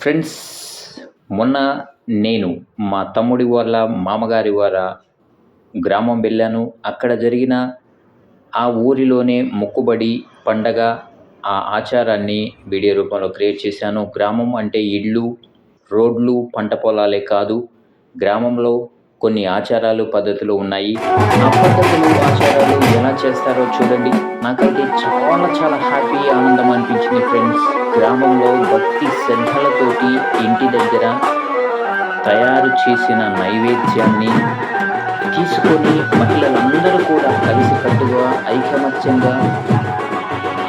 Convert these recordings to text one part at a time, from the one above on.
Friends, మొన్న నేను మా తమ్ముడి వాళ్ళ మామగారి వాళ్ళ గ్రామం వెళ్ళాను. అక్కడ జరిగిన ఆ ఊరిలోనే మొక్కుబడి పండగ, ఆ ఆచారాన్ని వీడియో రూపంలో క్రియేట్ చేశాను. గ్రామం అంటే ఇళ్ళు, రోడ్లు, పంట పొలాలే కాదు. గ్రామంలో కొన్ని ఆచారాలు, పద్ధతులు ఉన్నాయి. ఆ పద్ధతులు, ఆచారాలు ఎలా చేస్తారో చూడండి. నాకైతే చాలా చాలా హ్యాపీ, ఆనందం అనిపించింది ఫ్రెండ్స్. గ్రామంలో భక్తి శ్రద్ధలతోటి ఇంటి దగ్గర తయారు చేసిన నైవేద్యాన్ని తీసుకొని మహిళలందరూ కూడా కలిసికట్టుగా ఐకమత్యంగా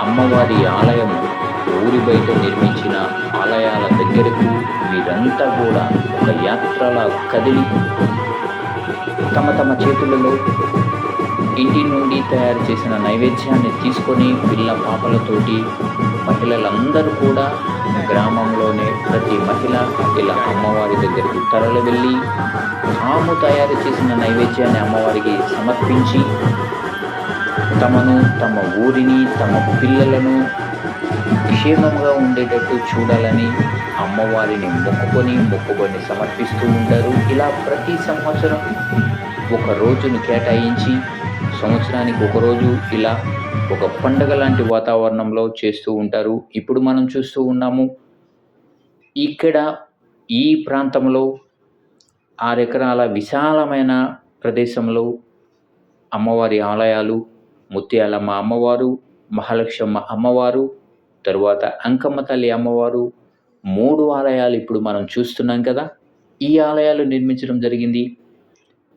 అమ్మవారి ఆలయము ఊరి బయట నిర్మించిన ఆలయాల దగ్గరకు వీరంతా కూడా ఒక యాత్రలా కదిలి తమ తమ చేతులలో ఇంటి నుండి తయారు చేసిన నైవేద్యాన్ని తీసుకొని పిల్ల పాపలతోటి మహిళలందరూ కూడా గ్రామంలోనే ప్రతి మహిళ ఇలా అమ్మవారి దగ్గరికి తరలి వెళ్ళి తాము తయారు చేసిన నైవేద్యాన్ని అమ్మవారికి సమర్పించి తమను, తమ ఊరిని, తమ పిల్లలను క్షేమంగా ఉండేటట్టు చూడాలని అమ్మవారిని మొక్కుబడిని సమర్పిస్తూ ఉంటారు. ఇలా ప్రతి సంవత్సరం ఒక రోజును కేటాయించి సంవత్సరానికి ఒకరోజు ఇలా ఒక పండగ లాంటి వాతావరణంలో చేస్తూ ఉంటారు. ఇప్పుడు మనం చూస్తూ ఉన్నాము, ఇక్కడ ఈ ప్రాంతంలో 6 ఎకరాల విశాలమైన ప్రదేశంలో అమ్మవారి ఆలయాలు, ముత్యాలమ్మ అమ్మవారు, మహాలక్ష్మమ్మ అమ్మవారు, తరువాత అంకమ్మ తల్లి అమ్మవారు 3 ఆలయాలు ఇప్పుడు మనం చూస్తున్నాం కదా. ఈ ఆలయాలు నిర్మించడం జరిగింది.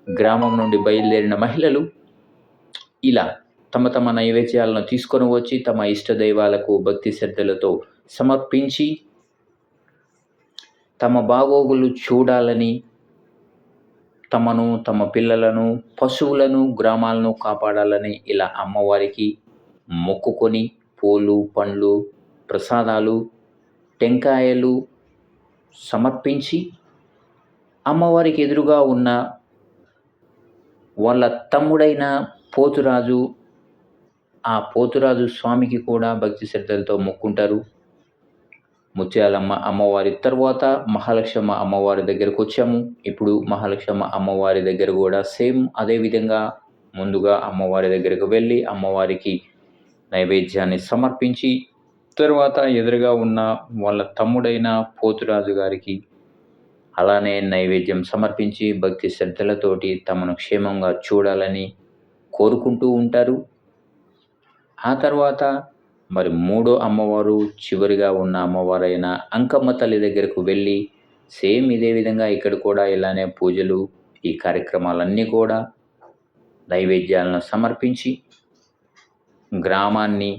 గ్రామం నుండి బయలుదేరిన మహిళలు ఇలా తమ తమ నైవేద్యాలను తీసుకొని వచ్చి తమ ఇష్ట దైవాలకు భక్తి శ్రద్ధలతో సమర్పించి తమ బాగోగులు చూడాలని, తమను, తమ పిల్లలను, పశువులను, గ్రామాలను కాపాడాలని ఇలా అమ్మవారికి మొక్కుకొని పూలు, పండ్లు, ప్రసాదాలు, టెంకాయలు సమర్పించి అమ్మవారికి ఎదురుగా ఉన్న వాళ్ళ తమ్ముడైన పోతురాజు, ఆ పోతురాజు స్వామికి కూడా భక్తి శ్రద్ధలతో మొక్కుంటారు. ముత్యాలమ్మ అమ్మవారి తర్వాత మహాలక్ష్మమ్మ అమ్మవారి దగ్గరకు వచ్చాము. ఇప్పుడు మహాలక్ష్మమ్మ అమ్మవారి దగ్గర కూడా సేమ్ అదే విధంగా ముందుగా అమ్మవారి దగ్గరకు వెళ్ళి అమ్మవారికి నైవేద్యాన్ని సమర్పించి తర్వాత ఎదురుగా ఉన్న వాళ్ళ తమ్ముడైన పోతురాజు గారికి అలానే నైవేద్యం సమర్పించి భక్తి శ్రద్ధలతోటి తమను క్షేమంగా చూడాలని కోరుకుంటూ ఉంటారు. ఆ తర్వాత మరి 3వ అమ్మవారు, చివరిగా ఉన్న అమ్మవారైన అంకమ్మ తల్లి దగ్గరకు వెళ్ళి సేమ్ ఇదే విధంగా ఇక్కడ కూడా ఇలానే పూజలు, ఈ కార్యక్రమాలన్నీ కూడా నైవేద్యాలను సమర్పించి గ్రామాన్ని,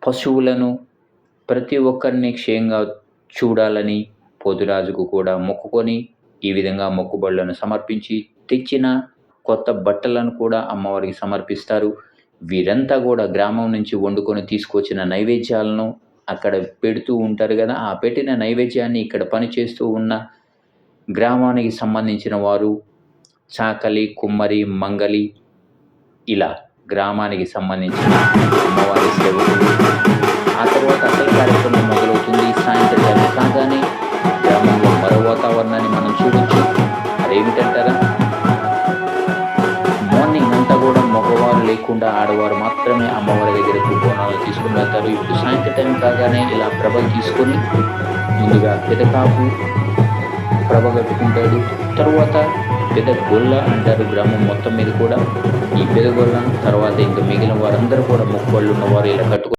పశువులను, ప్రతి ఒక్కరిని క్షేమంగా చూడాలని పోతురాజుకు కూడా మొక్కుకొని ఈ విధంగా మొక్కుబడులను సమర్పించి తెచ్చిన కొత్త బట్టలను కూడా అమ్మవారికి సమర్పిస్తారు. వీరంతా కూడా గ్రామం నుంచి వండుకొని తీసుకొచ్చిన నైవేద్యాలను అక్కడ పెడుతూ ఉంటారు కదా. ఆ పెట్టిన నైవేద్యాన్ని ఇక్కడ పనిచేస్తూ ఉన్న గ్రామానికి సంబంధించిన వారు చాకలి, కుమ్మరి, మంగలి ఇలా గ్రామానికి సంబంధించిన అమ్మవారి సేవకులు. ఆ తర్వాత అసలు కార్యక్రమం మొదలవుతుంది. సాయంత్రం టైం కాగానే గ్రామంలో మరో వాతావరణాన్ని మనం చూడొచ్చు. అదేమిటంటారా, మార్నింగ్ అంతా కూడా మగవారు లేకుండా ఆడవారు మాత్రమే అమ్మవారి దగ్గరకు బోనాలు తీసుకుని వెళ్తారు. ఇప్పుడు సాయంత్రం టైం కాగానే ఇలా ప్రభలు తీసుకొని ముందుగా పెదకాపు ప్రభ కట్టుకుంటాడు. తరువాత పెద్ద గొల్ల అంటారు గ్రామం మొత్తం మీద కూడా. ఈ పెద్ద గొల్ల తర్వాత ఇంకా మిగిలిన వారందరూ కూడా మొక్కుబళ్ళు ఉన్నవారు ఇలా కట్టుకుంటారు.